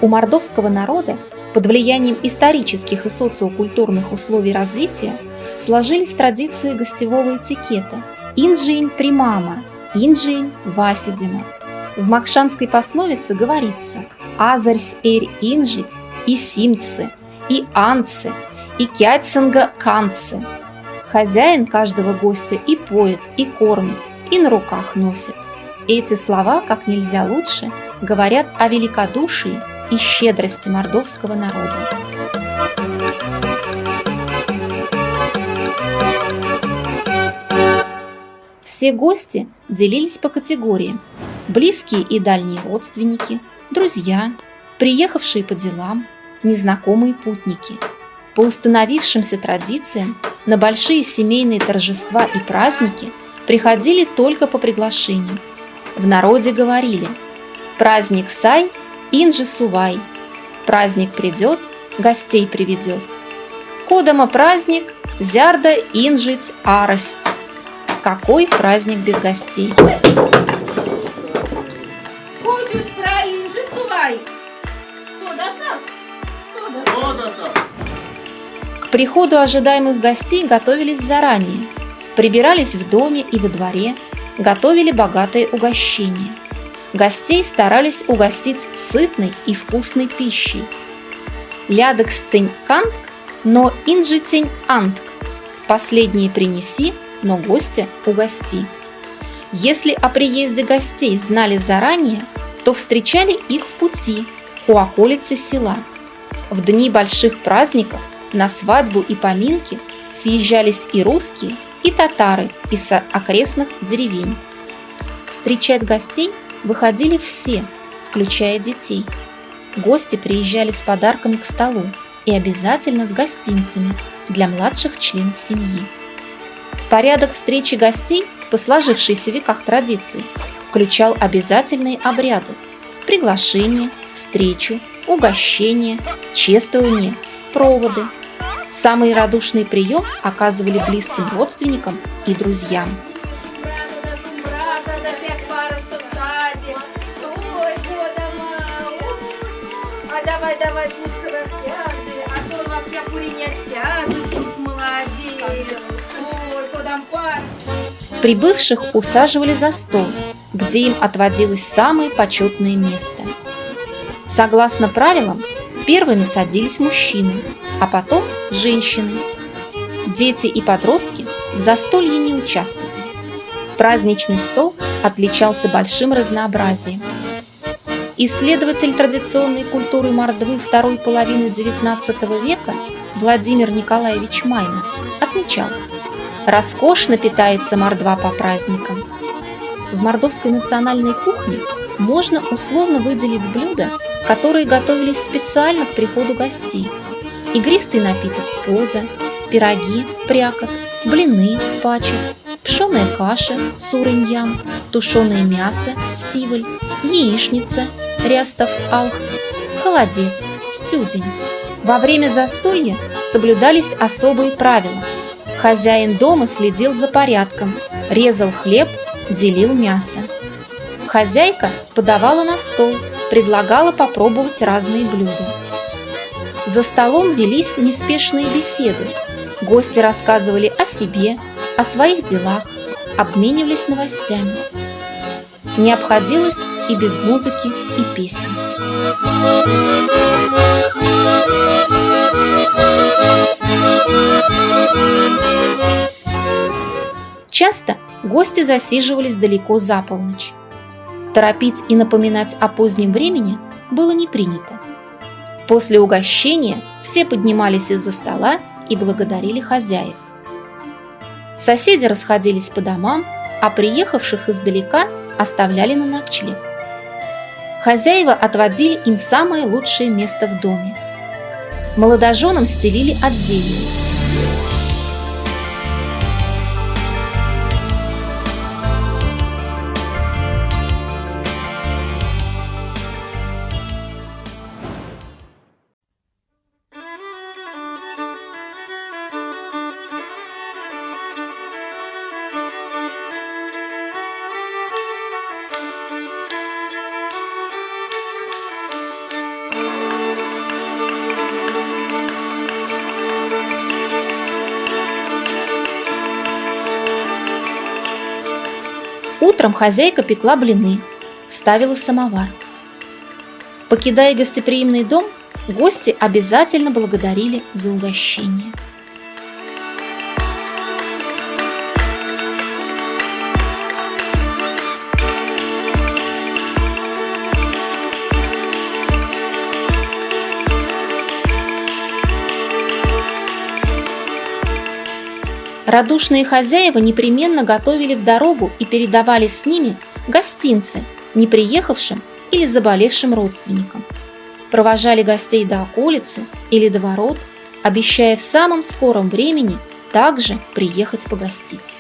У мордовского народа под влиянием исторических и социокультурных условий развития сложились традиции гостевого этикета «инжиень примама», «инжиень васидима». В макшанской пословице говорится «азарьс эрь инжить и симцы, и анцы, и кятьцинга канцы». Хозяин каждого гостя и поет, и кормит, и на руках носит. Эти слова как нельзя лучше говорят о великодушии и щедрости мордовского народа. Все гости делились по категориям: близкие и дальние родственники, друзья, приехавшие по делам, незнакомые путники. По установившимся традициям на большие семейные торжества и праздники приходили только по приглашению. В народе говорили: праздник сай, инжи сувай, праздник придет, гостей приведет. Кодама праздник, зярда инжить арость. Какой праздник без гостей? К приходу ожидаемых гостей готовились заранее, прибирались в доме и во дворе, готовили богатые угощения. Гостей старались угостить сытной и вкусной пищей. Лядекс цень кантк, но инжи цень антк. Последнее принеси, но гостя угости. Если о приезде гостей знали заранее, то встречали их в пути, у околицы села. В дни больших праздников, на свадьбу и поминки съезжались и русские, и татары из окрестных деревень. Встречать гостей выходили все, включая детей. Гости приезжали с подарками к столу и обязательно с гостинцами для младших членов семьи. Порядок встречи гостей по сложившейся в веках традиции включал обязательные обряды: приглашение, встречу, угощение, чествование, проводы. Самый радушный прием оказывали близким родственникам и друзьям. Прибывших усаживали за стол, где им отводилось самое почетное место. Согласно правилам, первыми садились мужчины, а потом женщины. Дети и подростки в застолье не участвовали. Праздничный стол отличался большим разнообразием. Исследователь традиционной культуры Мордвы второй половины XIX века Владимир Николаевич Майнер отмечал: роскошно питается Мордва по праздникам. В мордовской национальной кухне можно условно выделить блюда, которые готовились специально к приходу гостей: игристый напиток поза, пироги, прякот, блины, пачек, пшеная каша, сурыньям, тушеное мясо, сиволь, яичница, рястов алхт, холодец, стюдень. Во время застолья соблюдались особые правила. Хозяин дома следил за порядком, резал хлеб, делил мясо. Хозяйка подавала на стол, предлагала попробовать разные блюда. За столом велись неспешные беседы. Гости рассказывали о себе, о своих делах, обменивались новостями. Не обходилось и без музыки и песен. Часто гости засиживались далеко за полночь. Торопить и напоминать о позднем времени было не принято. После угощения все поднимались из-за стола и благодарили хозяев. Соседи расходились по домам, а приехавших издалека оставляли на ночлег. Хозяева отводили им самое лучшее место в доме. Молодоженам стелили отдельно. Утром хозяйка пекла блины, ставила самовар. Покидая гостеприимный дом, гости обязательно благодарили за угощение. Радушные хозяева непременно готовили в дорогу и передавали с ними гостинцы не приехавшим или заболевшим родственникам. Провожали гостей до околицы или до ворот, обещая в самом скором времени также приехать погостить.